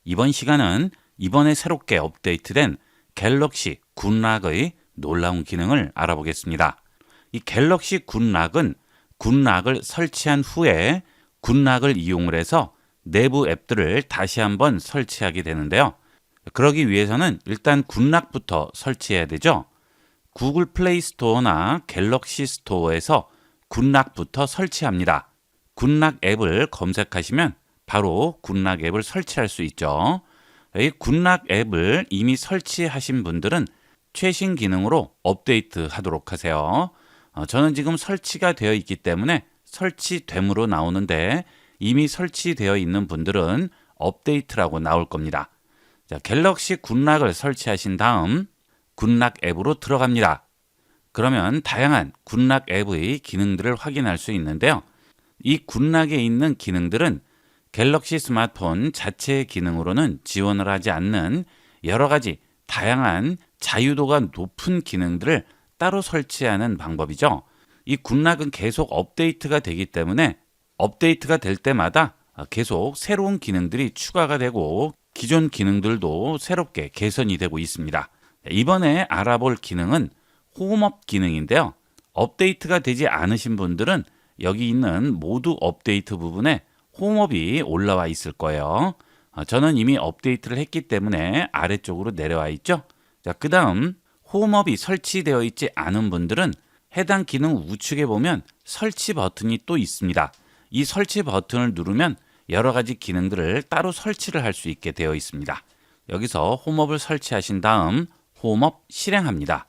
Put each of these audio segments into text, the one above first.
이번 시간은 이번에 새롭게 업데이트된 갤럭시 굿락의 놀라운 기능을 알아보겠습니다. 이 갤럭시 굿락은 굿락을 설치한 후에 굿락을 이용을 해서 내부 앱들을 다시 한번 설치하게 되는데요. 그러기 위해서는 일단 굿락부터 설치해야 되죠. 구글 플레이 스토어나 갤럭시 스토어에서 굿락부터 설치합니다. 굿락 앱을 검색하시면 바로 굿락 앱을 설치할 수 있죠. 이 굿락 앱을 이미 설치하신 분들은 최신 기능으로 업데이트 하도록 하세요. 저는 지금 설치가 되어 있기 때문에 설치됨으로 나오는데 이미 설치되어 있는 분들은 업데이트라고 나올 겁니다. 자, 갤럭시 굿락을 설치하신 다음 굿락 앱으로 들어갑니다. 그러면 다양한 굿락 앱의 기능들을 확인할 수 있는데요. 이 굿락에 있는 기능들은 갤럭시 스마트폰 자체의 기능으로는 지원을 하지 않는 여러 가지 다양한 자유도가 높은 기능들을 따로 설치하는 방법이죠. 이 굿락은 계속 업데이트가 되기 때문에 업데이트가 될 때마다 계속 새로운 기능들이 추가가 되고 기존 기능들도 새롭게 개선이 되고 있습니다. 이번에 알아볼 기능은 홈업 기능인데요. 업데이트가 되지 않으신 분들은 여기 있는 모두 업데이트 부분에 홈업이 올라와 있을 거예요. 저는 이미 업데이트를 했기 때문에 아래쪽으로 내려와 있죠. 자, 그 다음 홈업이 설치되어 있지 않은 분들은 해당 기능 우측에 보면 설치 버튼이 또 있습니다. 이 설치 버튼을 누르면 여러 가지 기능들을 따로 설치를 할 수 있게 되어 있습니다. 여기서 홈업을 설치하신 다음 홈업 실행합니다.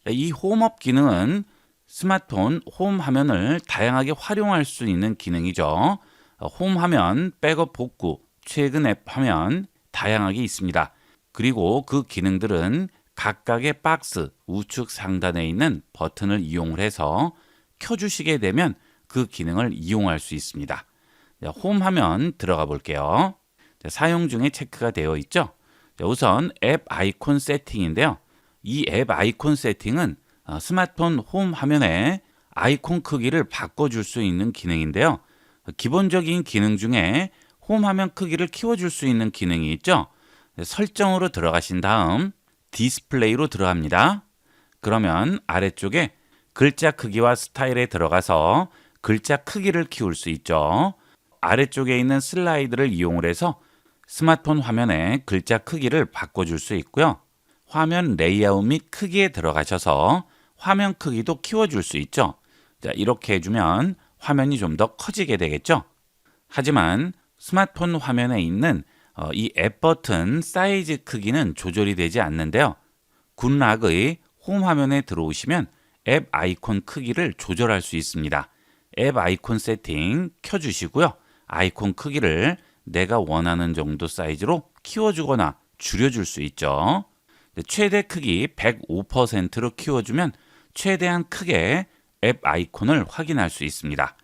이 홈업 기능은 스마트폰 홈 화면을 다양하게 활용할 수 있는 기능이죠. 홈 화면, 백업 복구, 최근 앱 화면 다양하게 있습니다. 그리고 그 기능들은 각각의 박스 우측 상단에 있는 버튼을 이용을 해서 켜주시게 되면 그 기능을 이용할 수 있습니다. 홈 화면 들어가 볼게요. 사용 중에 체크가 되어 있죠. 우선 앱 아이콘 세팅인데요. 이 앱 아이콘 세팅은 스마트폰 홈 화면에 아이콘 크기를 바꿔줄 수 있는 기능인데요. 기본적인 기능 중에 홈 화면 크기를 키워줄 수 있는 기능이 있죠. 설정으로 들어가신 다음 디스플레이로 들어갑니다. 그러면 아래쪽에 글자 크기와 스타일에 들어가서 글자 크기를 키울 수 있죠. 아래쪽에 있는 슬라이드를 이용을 해서 스마트폰 화면의 글자 크기를 바꿔줄 수 있고요. 화면 레이아웃 및 크기에 들어가셔서 화면 크기도 키워줄 수 있죠. 자, 이렇게 해주면 화면이 좀 더 커지게 되겠죠. 하지만 스마트폰 화면에 있는 이 앱 버튼 사이즈 크기는 조절이 되지 않는데요. 굿락의 홈 화면에 들어오시면 앱 아이콘 크기를 조절할 수 있습니다. 앱 아이콘 세팅 켜주시고요. 아이콘 크기를 내가 원하는 정도 사이즈로 키워주거나 줄여줄 수 있죠. 최대 크기 105%로 키워주면 최대한 크게 앱 아이콘을 확인할 수 있습니다.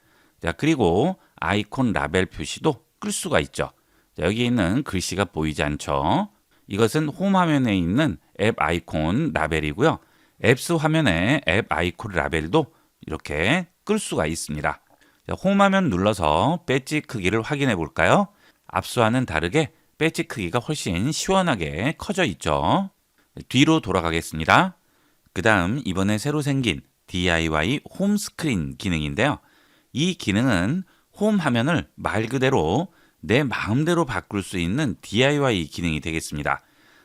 자, 그리고 아이콘 라벨 표시도 끌 수가 있죠. 자, 여기 있는 글씨가 보이지 않죠? 이것은 홈 화면에 있는 앱 아이콘 라벨이고요. 앱스 화면의 앱 아이콘 라벨도 이렇게 끌 수가 있습니다. 자, 홈 화면 눌러서 배지 크기를 확인해 볼까요? 앞서와는 다르게 배지 크기가 훨씬 시원하게 커져 있죠. 뒤로 돌아가겠습니다. 그 다음 이번에 새로 생긴 DIY 홈 스크린 기능인데요. 이 기능은 홈 화면을 말 그대로 내 마음대로 바꿀 수 있는 DIY 기능이 되겠습니다.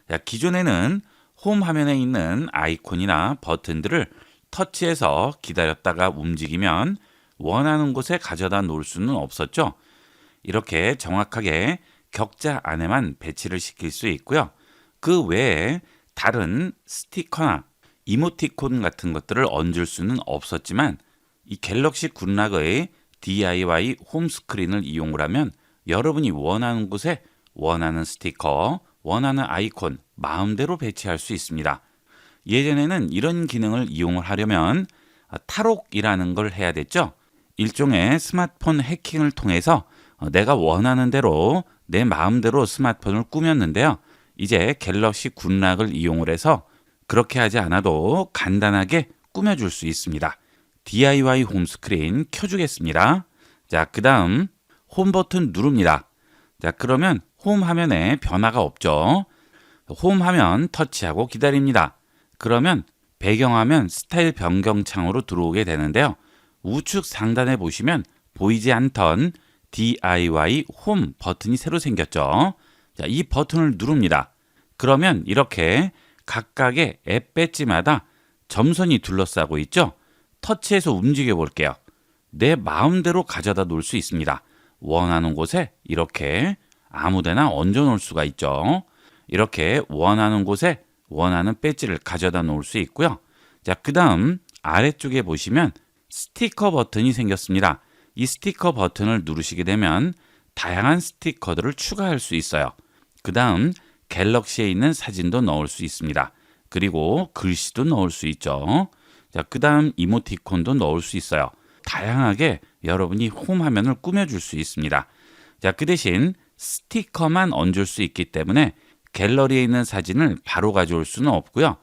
자, 기존에는 홈 화면에 있는 아이콘이나 버튼들을 터치해서 기다렸다가 움직이면 원하는 곳에 가져다 놓을 수는 없었죠. 이렇게 정확하게 격자 안에만 배치를 시킬 수 있고요. 그 외에 다른 스티커나 이모티콘 같은 것들을 얹을 수는 없었지만 이 갤럭시 굿락의 DIY 홈 스크린을 이용을 하면 여러분이 원하는 곳에 원하는 스티커, 원하는 아이콘 마음대로 배치할 수 있습니다. 예전에는 이런 기능을 이용을 하려면 탈옥이라는 걸 해야 됐죠. 일종의 스마트폰 해킹을 통해서 내가 원하는 대로 내 마음대로 스마트폰을 꾸몄는데요. 이제 갤럭시 굿락을 이용을 해서 그렇게 하지 않아도 간단하게 꾸며줄 수 있습니다. DIY 홈 스크린 켜주겠습니다. 자, 그 다음 홈 버튼 누릅니다. 자, 그러면 홈 화면에 변화가 없죠. 홈 화면 터치하고 기다립니다. 그러면 배경화면 스타일 변경 창으로 들어오게 되는데요. 우측 상단에 보시면 보이지 않던 DIY 홈 버튼이 새로 생겼죠. 자, 이 버튼을 누릅니다. 그러면 이렇게 각각의 앱 배지마다 점선이 둘러싸고 있죠. 터치해서 움직여 볼게요. 내 마음대로 가져다 놓을 수 있습니다. 원하는 곳에 이렇게 아무데나 얹어 놓을 수가 있죠. 이렇게 원하는 곳에 원하는 배지를 가져다 놓을 수 있고요. 자, 그 다음 아래쪽에 보시면 스티커 버튼이 생겼습니다. 이 스티커 버튼을 누르시게 되면 다양한 스티커들을 추가할 수 있어요. 그 다음 갤럭시에 있는 사진도 넣을 수 있습니다. 그리고 글씨도 넣을 수 있죠. 자, 그 다음 이모티콘도 넣을 수 있어요. 다양하게 여러분이 홈 화면을 꾸며줄 수 있습니다. 자, 그 대신 스티커만 얹을 수 있기 때문에 갤러리에 있는 사진을 바로 가져올 수는 없고요.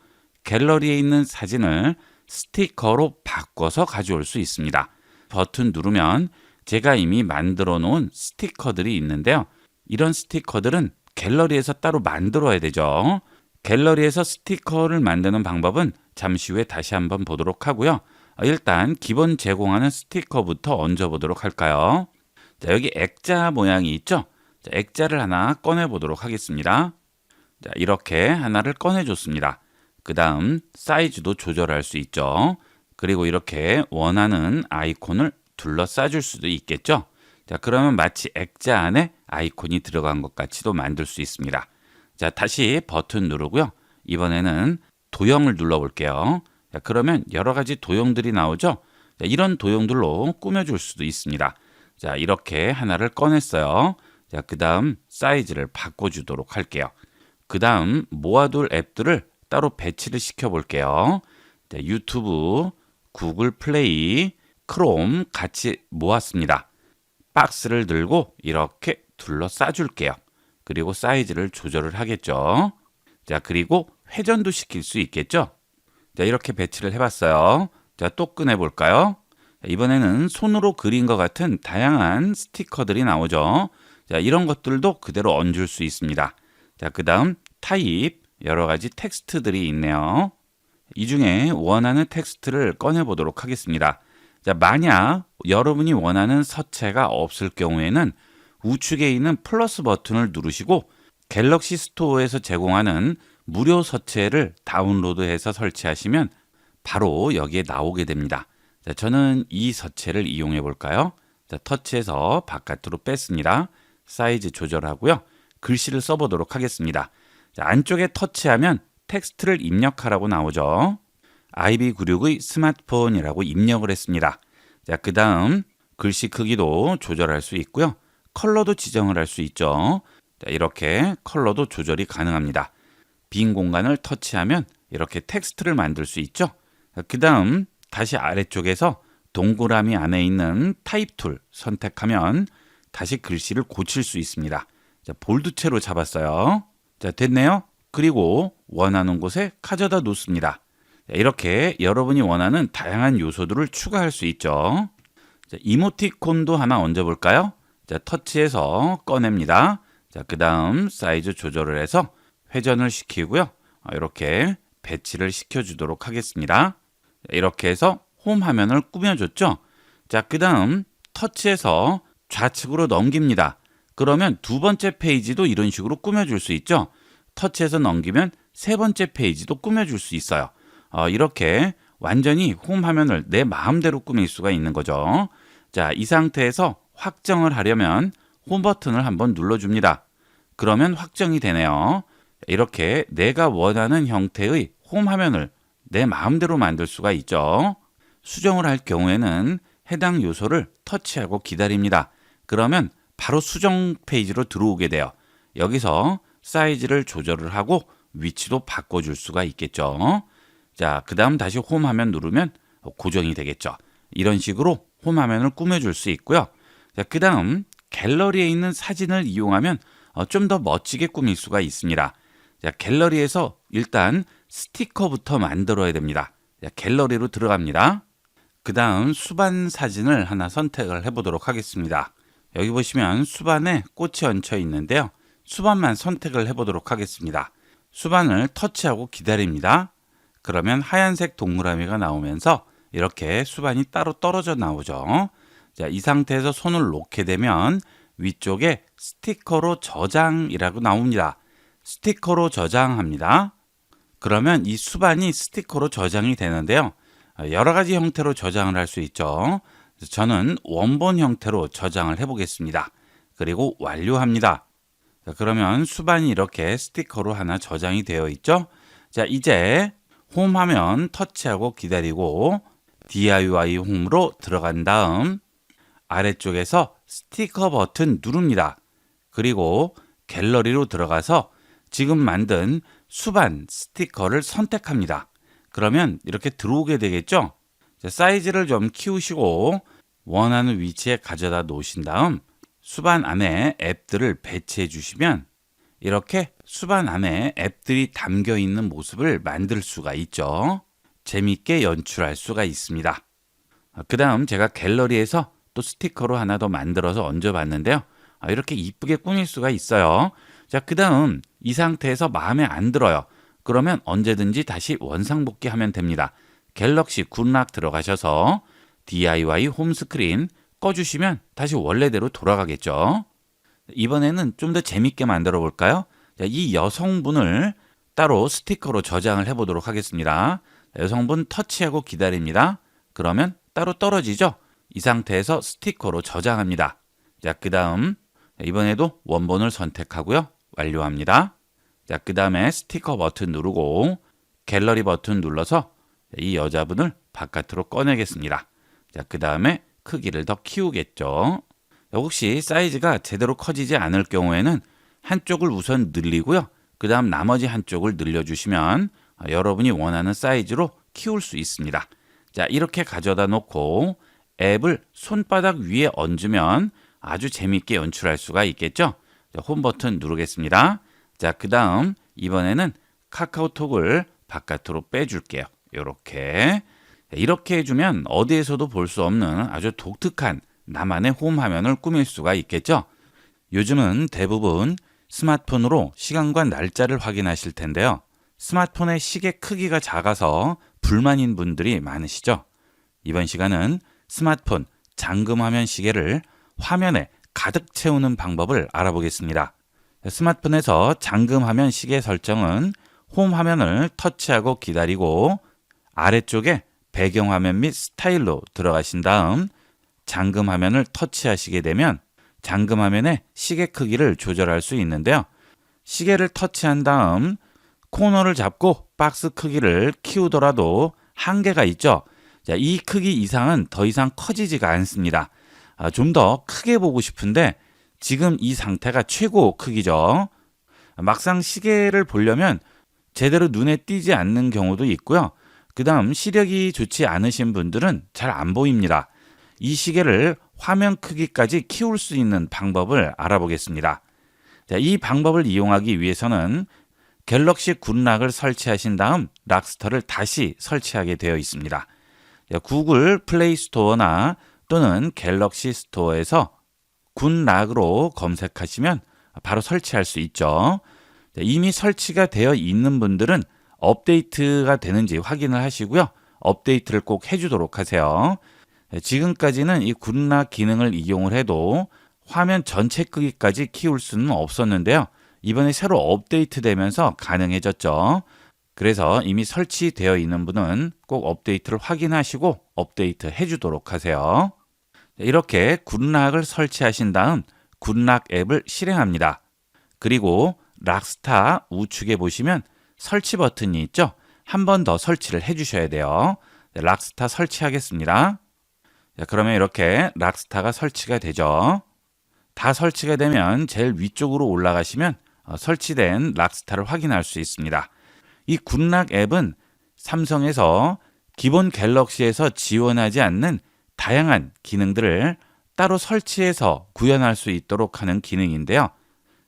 갤러리에 있는 사진을 스티커로 바꿔서 가져올 수 있습니다. 버튼 누르면 제가 이미 만들어 놓은 스티커들이 있는데요. 이런 스티커들은 갤러리에서 따로 만들어야 되죠. 갤러리에서 스티커를 만드는 방법은 잠시 후에 다시 한번 보도록 하고요. 일단 기본 제공하는 스티커부터 얹어 보도록 할까요? 자, 여기 액자 모양이 있죠? 자, 액자를 하나 꺼내 보도록 하겠습니다. 자, 이렇게 하나를 꺼내줬습니다. 그 다음 사이즈도 조절할 수 있죠. 그리고 이렇게 원하는 아이콘을 둘러싸 줄 수도 있겠죠. 자, 그러면 마치 액자 안에 아이콘이 들어간 것 같이도 만들 수 있습니다. 자, 다시 버튼 누르고요. 이번에는 도형을 눌러 볼게요. 자, 그러면 여러 가지 도형들이 나오죠. 자, 이런 도형들로 꾸며줄 수도 있습니다. 자, 이렇게 하나를 꺼냈어요. 자, 그 다음 사이즈를 바꿔주도록 할게요. 그 다음 모아둘 앱들을 따로 배치를 시켜 볼게요. 자, 유튜브, 구글 플레이, 크롬 같이 모았습니다. 박스를 들고 이렇게 둘러싸 줄게요. 그리고 사이즈를 조절을 하겠죠. 자, 그리고 회전도 시킬 수 있겠죠. 자, 이렇게 배치를 해봤어요. 자, 또 꺼내볼까요? 자, 이번에는 손으로 그린 것 같은 다양한 스티커들이 나오죠. 자, 이런 것들도 그대로 얹을 수 있습니다. 자, 그 다음 타입, 여러 가지 텍스트들이 있네요. 이 중에 원하는 텍스트를 꺼내보도록 하겠습니다. 자, 만약 여러분이 원하는 서체가 없을 경우에는 우측에 있는 플러스 버튼을 누르시고 갤럭시 스토어에서 제공하는 무료 서체를 다운로드해서 설치하시면 바로 여기에 나오게 됩니다. 자, 저는 이 서체를 이용해 볼까요? 자, 터치해서 바깥으로 뺐습니다. 사이즈 조절하고요. 글씨를 써보도록 하겠습니다. 자, 안쪽에 터치하면 텍스트를 입력하라고 나오죠. IB96의 스마트폰이라고 입력을 했습니다. 자, 그 다음 글씨 크기도 조절할 수 있고요. 컬러도 지정을 할 수 있죠. 자, 이렇게 컬러도 조절이 가능합니다. 빈 공간을 터치하면 이렇게 텍스트를 만들 수 있죠. 그 다음 다시 아래쪽에서 동그라미 안에 있는 타입 툴 선택하면 다시 글씨를 고칠 수 있습니다. 자, 볼드체로 잡았어요. 자, 됐네요. 그리고 원하는 곳에 가져다 놓습니다. 자, 이렇게 여러분이 원하는 다양한 요소들을 추가할 수 있죠. 자, 이모티콘도 하나 얹어볼까요? 자, 터치해서 꺼냅니다. 자, 그 다음 사이즈 조절을 해서 회전을 시키고요. 이렇게 배치를 시켜주도록 하겠습니다. 자, 이렇게 해서 홈 화면을 꾸며줬죠. 자, 그 다음 터치해서 좌측으로 넘깁니다. 그러면 두 번째 페이지도 이런 식으로 꾸며줄 수 있죠. 터치해서 넘기면 세 번째 페이지도 꾸며줄 수 있어요. 이렇게 완전히 홈 화면을 내 마음대로 꾸밀 수가 있는 거죠. 자, 이 상태에서 확정을 하려면 홈 버튼을 한번 눌러줍니다. 그러면 확정이 되네요. 이렇게 내가 원하는 형태의 홈 화면을 내 마음대로 만들 수가 있죠. 수정을 할 경우에는 해당 요소를 터치하고 기다립니다. 그러면 바로 수정 페이지로 들어오게 돼요. 여기서 사이즈를 조절을 하고 위치도 바꿔줄 수가 있겠죠. 자, 그 다음 다시 홈 화면 누르면 고정이 되겠죠. 이런 식으로 홈 화면을 꾸며줄 수 있고요. 자, 그 다음 갤러리에 있는 사진을 이용하면 좀 더 멋지게 꾸밀 수가 있습니다. 자, 갤러리에서 일단 스티커부터 만들어야 됩니다. 자, 갤러리로 들어갑니다. 그 다음 수반 사진을 하나 선택을 해보도록 하겠습니다. 여기 보시면 수반에 꽃이 얹혀 있는데요. 수반만 선택을 해보도록 하겠습니다. 수반을 터치하고 기다립니다. 그러면 하얀색 동그라미가 나오면서 이렇게 수반이 따로 떨어져 나오죠. 자, 이 상태에서 손을 놓게 되면 위쪽에 스티커로 저장이라고 나옵니다. 스티커로 저장합니다. 그러면 이 수반이 스티커로 저장이 되는데요. 여러 가지 형태로 저장을 할 수 있죠. 저는 원본 형태로 저장을 해보겠습니다. 그리고 완료합니다. 자, 그러면 수반이 이렇게 스티커로 하나 저장이 되어 있죠. 자, 이제 홈 화면 터치하고 기다리고 DIY 홈으로 들어간 다음 아래쪽에서 스티커 버튼 누릅니다. 그리고 갤러리로 들어가서 지금 만든 수반 스티커를 선택합니다. 그러면 이렇게 들어오게 되겠죠? 자, 사이즈를 좀 키우시고 원하는 위치에 가져다 놓으신 다음 수반 안에 앱들을 배치해 주시면 이렇게 수반 안에 앱들이 담겨 있는 모습을 만들 수가 있죠. 재밌게 연출할 수가 있습니다. 그 다음 제가 갤러리에서 또 스티커로 하나 더 만들어서 얹어봤는데요. 이렇게 이쁘게 꾸밀 수가 있어요. 자, 그 다음 이 상태에서 마음에 안 들어요. 그러면 언제든지 다시 원상복귀 하면 됩니다. 갤럭시 굿락 들어가셔서 DIY 홈 스크린 꺼주시면 다시 원래대로 돌아가겠죠. 이번에는 좀 더 재밌게 만들어 볼까요? 자, 이 여성분을 따로 스티커로 저장을 해보도록 하겠습니다. 여성분 터치하고 기다립니다. 그러면 따로 떨어지죠? 이 상태에서 스티커로 저장합니다. 자, 그 다음 이번에도 원본을 선택하고요. 완료합니다. 자, 그 다음에 스티커 버튼 누르고 갤러리 버튼 눌러서 이 여자분을 바깥으로 꺼내겠습니다. 자, 그 다음에 크기를 더 키우겠죠. 혹시 사이즈가 제대로 커지지 않을 경우에는 한쪽을 우선 늘리고요. 그 다음 나머지 한쪽을 늘려주시면 여러분이 원하는 사이즈로 키울 수 있습니다. 자, 이렇게 가져다 놓고 앱을 손바닥 위에 얹으면 아주 재미있게 연출할 수가 있겠죠. 자, 홈 버튼 누르겠습니다. 자, 그 다음 이번에는 카카오톡을 바깥으로 빼줄게요. 이렇게 해주면 어디에서도 볼 수 없는 아주 독특한 나만의 홈 화면을 꾸밀 수가 있겠죠. 요즘은 대부분 스마트폰으로 시간과 날짜를 확인하실 텐데요. 스마트폰의 시계 크기가 작아서 불만인 분들이 많으시죠. 이번 시간은 스마트폰 잠금화면 시계를 화면에 가득 채우는 방법을 알아보겠습니다. 스마트폰에서 잠금화면 시계 설정은 홈 화면을 터치하고 기다리고 아래쪽에 배경화면 및 스타일로 들어가신 다음 잠금화면을 터치하시게 되면 잠금화면의 시계 크기를 조절할 수 있는데요. 시계를 터치한 다음 코너를 잡고 박스 크기를 키우더라도 한계가 있죠. 자, 이 크기 이상은 더 이상 커지지가 않습니다. 좀 더 크게 보고 싶은데 지금 이 상태가 최고 크기죠. 막상 시계를 보려면 제대로 눈에 띄지 않는 경우도 있고요. 그 다음 시력이 좋지 않으신 분들은 잘 안 보입니다. 이 시계를 화면 크기까지 키울 수 있는 방법을 알아보겠습니다. 자, 이 방법을 이용하기 위해서는 갤럭시 굿락을 설치하신 다음 락스터를 다시 설치하게 되어 있습니다. 자, 구글 플레이 스토어나 또는 갤럭시 스토어에서 굿락으로 검색하시면 바로 설치할 수 있죠. 자, 이미 설치가 되어 있는 분들은 업데이트가 되는지 확인을 하시고요. 업데이트를 꼭 해주도록 하세요. 지금까지는 이 굿락 기능을 이용을 해도 화면 전체 크기까지 키울 수는 없었는데요. 이번에 새로 업데이트되면서 가능해졌죠. 그래서 이미 설치되어 있는 분은 꼭 업데이트를 확인하시고 업데이트 해주도록 하세요. 이렇게 굿락을 설치하신 다음 굿락 앱을 실행합니다. 그리고 락스타 우측에 보시면 설치 버튼이 있죠. 한 번 더 설치를 해주셔야 돼요. 락스타 설치하겠습니다. 자, 그러면 이렇게 락스타가 설치가 되죠. 다 설치가 되면 제일 위쪽으로 올라가시면 설치된 락스타를 확인할 수 있습니다. 이 굿락 앱은 삼성에서 기본 갤럭시에서 지원하지 않는 다양한 기능들을 따로 설치해서 구현할 수 있도록 하는 기능인데요.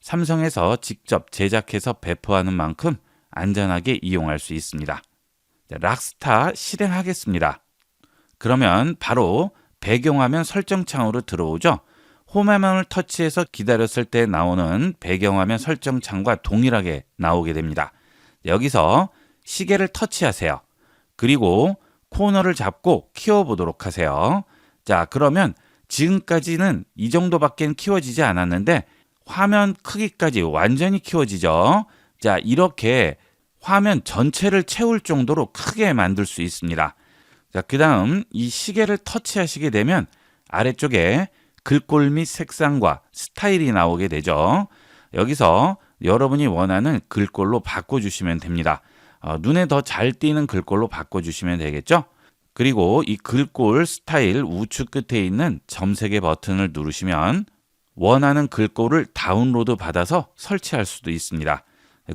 삼성에서 직접 제작해서 배포하는 만큼 안전하게 이용할 수 있습니다. 자, 락스타 실행하겠습니다. 그러면 바로 배경화면 설정 창으로 들어오죠. 홈화면을 터치해서 기다렸을 때 나오는 배경화면 설정창과 동일하게 나오게 됩니다. 여기서 시계를 터치하세요. 그리고 코너를 잡고 키워보도록 하세요. 자, 그러면 지금까지는 이 정도밖에 키워지지 않았는데 화면 크기까지 완전히 키워지죠. 자, 이렇게 화면 전체를 채울 정도로 크게 만들 수 있습니다. 자, 그 다음 이 시계를 터치하시게 되면 아래쪽에 글꼴 및 색상과 스타일이 나오게 되죠. 여기서 여러분이 원하는 글꼴로 바꿔주시면 됩니다. 눈에 더 잘 띄는 글꼴로 바꿔주시면 되겠죠. 그리고 이 글꼴 스타일 우측 끝에 있는 점색의 버튼을 누르시면 원하는 글꼴을 다운로드 받아서 설치할 수도 있습니다.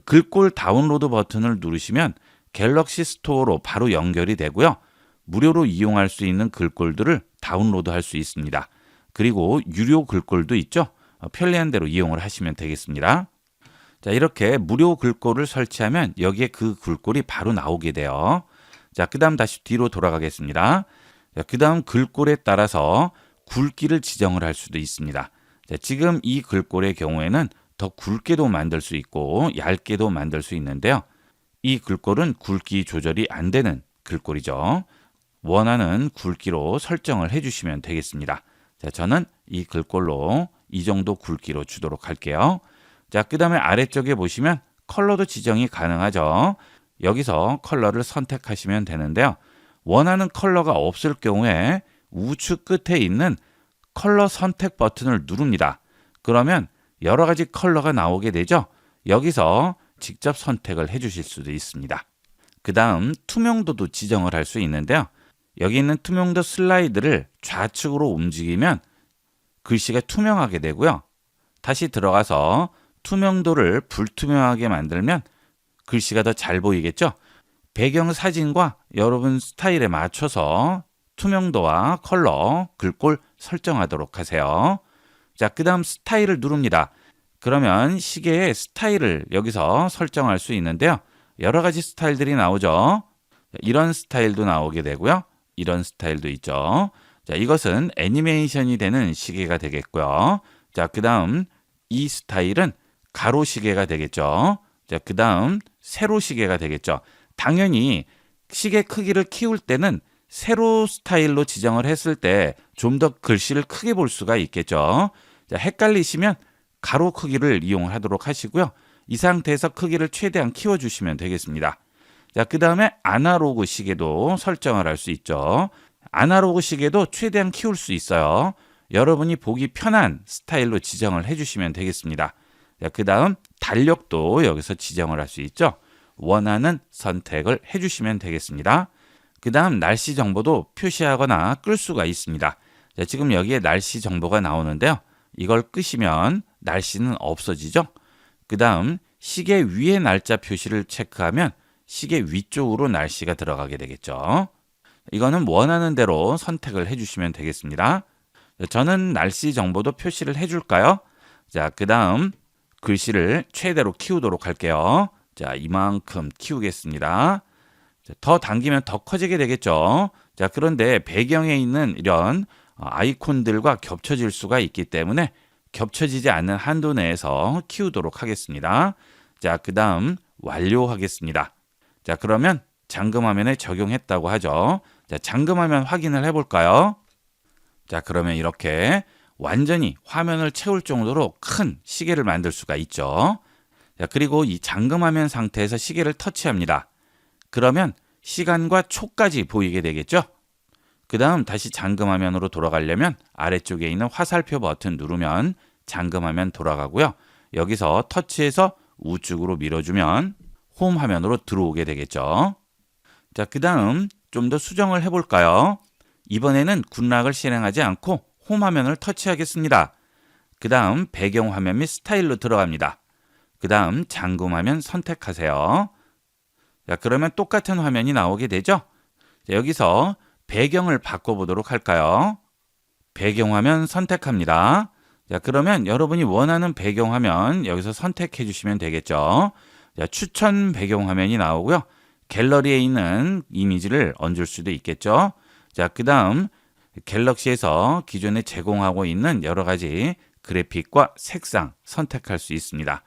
글꼴 다운로드 버튼을 누르시면 갤럭시 스토어로 바로 연결이 되고요. 무료로 이용할 수 있는 글꼴들을 다운로드 할 수 있습니다. 그리고 유료 글꼴도 있죠. 편리한 대로 이용을 하시면 되겠습니다. 자, 이렇게 무료 글꼴을 설치하면 여기에 그 글꼴이 바로 나오게 돼요. 자, 그 다음 다시 뒤로 돌아가겠습니다. 자, 그 다음 글꼴에 따라서 굵기를 지정을 할 수도 있습니다. 자, 지금 이 글꼴의 경우에는 더 굵게도 만들 수 있고 얇게도 만들 수 있는데요. 이 글꼴은 굵기 조절이 안 되는 글꼴이죠. 원하는 굵기로 설정을 해주시면 되겠습니다. 자, 저는 이 글꼴로 이 정도 굵기로 주도록 할게요. 자, 그 다음에 아래쪽에 보시면 컬러도 지정이 가능하죠. 여기서 컬러를 선택하시면 되는데요. 원하는 컬러가 없을 경우에 우측 끝에 있는 컬러 선택 버튼을 누릅니다. 그러면 여러 가지 컬러가 나오게 되죠. 여기서 직접 선택을 해주실 수도 있습니다. 그 다음 투명도도 지정을 할 수 있는데요. 여기 있는 투명도 슬라이드를 좌측으로 움직이면 글씨가 투명하게 되고요. 다시 들어가서 투명도를 불투명하게 만들면 글씨가 더 잘 보이겠죠? 배경 사진과 여러분 스타일에 맞춰서 투명도와 컬러, 글꼴 설정하도록 하세요. 자, 그 다음 스타일을 누릅니다. 그러면 시계의 스타일을 여기서 설정할 수 있는데요. 여러 가지 스타일들이 나오죠. 이런 스타일도 나오게 되고요. 이런 스타일도 있죠. 자, 이것은 애니메이션이 되는 시계가 되겠고요. 자, 그 다음 이 스타일은 가로 시계가 되겠죠. 자, 그 다음 세로 시계가 되겠죠. 당연히 시계 크기를 키울 때는 세로 스타일로 지정을 했을 때 좀 더 글씨를 크게 볼 수가 있겠죠. 자, 헷갈리시면 가로 크기를 이용하도록 하시고요. 이 상태에서 크기를 최대한 키워주시면 되겠습니다. 자, 그 다음에 아날로그 시계도 설정을 할 수 있죠. 아날로그 시계도 최대한 키울 수 있어요. 여러분이 보기 편한 스타일로 지정을 해주시면 되겠습니다. 자, 그 다음 달력도 여기서 지정을 할 수 있죠. 원하는 선택을 해주시면 되겠습니다. 그 다음 날씨 정보도 표시하거나 끌 수가 있습니다. 자, 지금 여기에 날씨 정보가 나오는데요. 이걸 끄시면 날씨는 없어지죠. 그 다음 시계 위에 날짜 표시를 체크하면 시계 위쪽으로 날씨가 들어가게 되겠죠. 이거는 원하는 대로 선택을 해주시면 되겠습니다. 저는 날씨 정보도 표시를 해줄까요? 자, 그 다음 글씨를 최대로 키우도록 할게요. 자, 이만큼 키우겠습니다. 자, 더 당기면 더 커지게 되겠죠. 자, 그런데 배경에 있는 이런 아이콘들과 겹쳐질 수가 있기 때문에 겹쳐지지 않는 한도 내에서 키우도록 하겠습니다. 자, 그 다음 완료하겠습니다. 자, 그러면 잠금화면에 적용했다고 하죠. 자, 잠금화면 확인을 해볼까요? 자, 그러면 이렇게 완전히 화면을 채울 정도로 큰 시계를 만들 수가 있죠. 자, 그리고 이 잠금화면 상태에서 시계를 터치합니다. 그러면 시간과 초까지 보이게 되겠죠. 그 다음 다시 잠금화면으로 돌아가려면 아래쪽에 있는 화살표 버튼 누르면 잠금화면 돌아가고요. 여기서 터치해서 우측으로 밀어주면 홈 화면으로 들어오게 되겠죠. 자, 그 다음 좀 더 수정을 해볼까요? 이번에는 굿락을 실행하지 않고 홈 화면을 터치하겠습니다. 그 다음 배경 화면 및 스타일로 들어갑니다. 그 다음 잠금 화면 선택하세요. 자, 그러면 똑같은 화면이 나오게 되죠. 자, 여기서 배경을 바꿔보도록 할까요? 배경 화면 선택합니다. 자, 그러면 여러분이 원하는 배경 화면 여기서 선택해 주시면 되겠죠. 자, 추천 배경 화면이 나오고요. 갤러리에 있는 이미지를 얹을 수도 있겠죠. 자, 그 다음 갤럭시에서 기존에 제공하고 있는 여러 가지 그래픽과 색상 선택할 수 있습니다.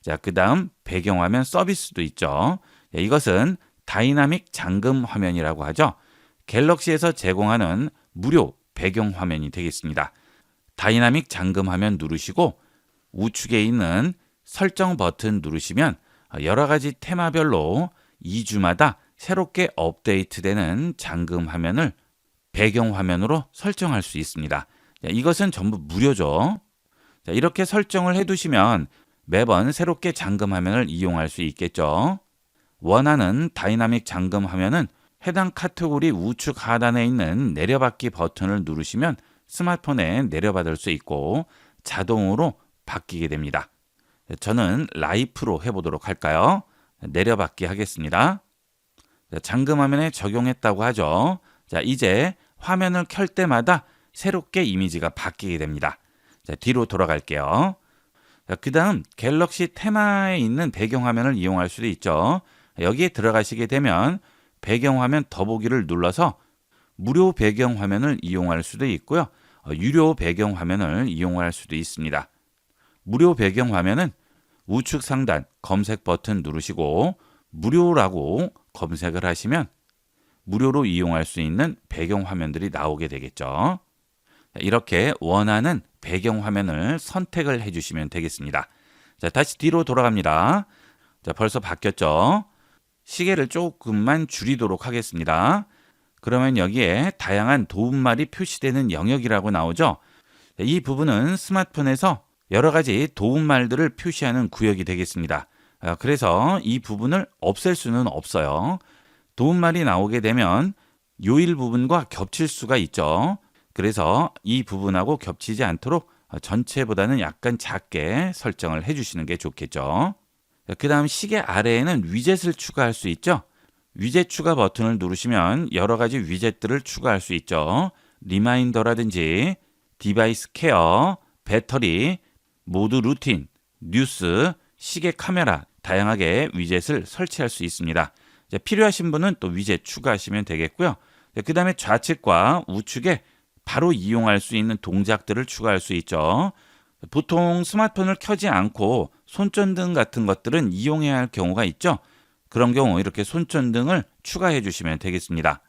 자, 그다음 배경화면 서비스도 있죠. 이것은 다이나믹 잠금 화면이라고 하죠. 갤럭시에서 제공하는 무료 배경 화면이 되겠습니다. 다이나믹 잠금 화면 누르시고 우측에 있는 설정 버튼 누르시면 여러 가지 테마별로 2주마다 새롭게 업데이트되는 잠금 화면을 배경 화면으로 설정할 수 있습니다. 이것은 전부 무료죠. 이렇게 설정을 해두시면 매번 새롭게 잠금 화면을 이용할 수 있겠죠. 원하는 다이나믹 잠금 화면은 해당 카테고리 우측 하단에 있는 내려받기 버튼을 누르시면 스마트폰에 내려받을 수 있고 자동으로 바뀌게 됩니다. 저는 라이프로 해보도록 할까요? 내려받기 하겠습니다. 잠금 화면에 적용했다고 하죠. 자, 이제 화면을 켤 때마다 새롭게 이미지가 바뀌게 됩니다. 자, 뒤로 돌아갈게요. 그 다음 갤럭시 테마에 있는 배경화면을 이용할 수도 있죠. 여기에 들어가시게 되면 배경화면 더보기를 눌러서 무료 배경화면을 이용할 수도 있고요. 유료 배경화면을 이용할 수도 있습니다. 무료 배경화면은 우측 상단 검색 버튼 누르시고 무료라고 검색을 하시면 무료로 이용할 수 있는 배경화면들이 나오게 되겠죠. 이렇게 원하는 배경화면을 선택을 해주시면 되겠습니다. 자, 다시 뒤로 돌아갑니다. 자, 벌써 바뀌었죠. 시계를 조금만 줄이도록 하겠습니다. 그러면 여기에 다양한 도움말이 표시되는 영역이라고 나오죠. 이 부분은 스마트폰에서 여러 가지 도움말들을 표시하는 구역이 되겠습니다. 그래서 이 부분을 없앨 수는 없어요. 도움말이 나오게 되면 요일 부분과 겹칠 수가 있죠. 그래서 이 부분하고 겹치지 않도록 전체보다는 약간 작게 설정을 해주시는 게 좋겠죠. 그 다음 시계 아래에는 위젯을 추가할 수 있죠. 위젯 추가 버튼을 누르시면 여러 가지 위젯들을 추가할 수 있죠. 리마인더라든지 디바이스 케어, 배터리, 모드 루틴, 뉴스, 시계 카메라 다양하게 위젯을 설치할 수 있습니다. 필요하신 분은 또 위젯 추가하시면 되겠고요. 그 다음에 좌측과 우측에 바로 이용할 수 있는 동작들을 추가할 수 있죠. 보통 스마트폰을 켜지 않고 손전등 같은 것들은 이용해야 할 경우가 있죠. 그런 경우 이렇게 손전등을 추가해 주시면 되겠습니다.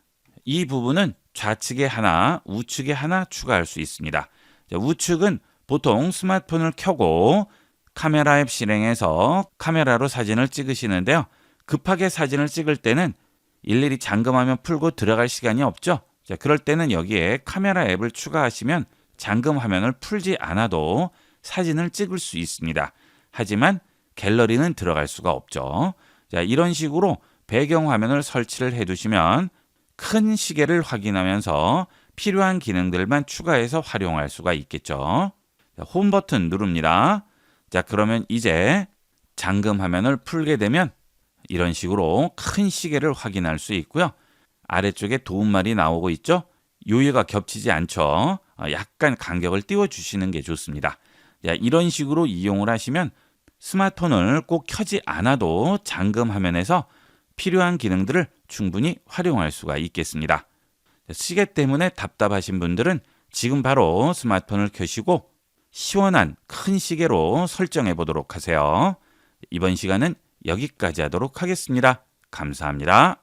이 부분은 좌측에 하나, 우측에 하나 추가할 수 있습니다. 우측은 보통 스마트폰을 켜고 카메라 앱 실행해서 카메라로 사진을 찍으시는데요. 급하게 사진을 찍을 때는 일일이 잠금화면 풀고 들어갈 시간이 없죠. 자, 그럴 때는 여기에 카메라 앱을 추가하시면 잠금 화면을 풀지 않아도 사진을 찍을 수 있습니다. 하지만 갤러리는 들어갈 수가 없죠. 자, 이런 식으로 배경 화면을 설치를 해두시면 큰 시계를 확인하면서 필요한 기능들만 추가해서 활용할 수가 있겠죠. 자, 홈 버튼 누릅니다. 자, 그러면 이제 잠금 화면을 풀게 되면 이런 식으로 큰 시계를 확인할 수 있고요. 아래쪽에 도움말이 나오고 있죠. 요일과 겹치지 않죠. 약간 간격을 띄워주시는 게 좋습니다. 자, 이런 식으로 이용을 하시면 스마트폰을 꼭 켜지 않아도 잠금 화면에서 필요한 기능들을 충분히 활용할 수가 있겠습니다. 시계 때문에 답답하신 분들은 지금 바로 스마트폰을 켜시고 시원한 큰 시계로 설정해 보도록 하세요. 이번 시간은 여기까지 하도록 하겠습니다. 감사합니다.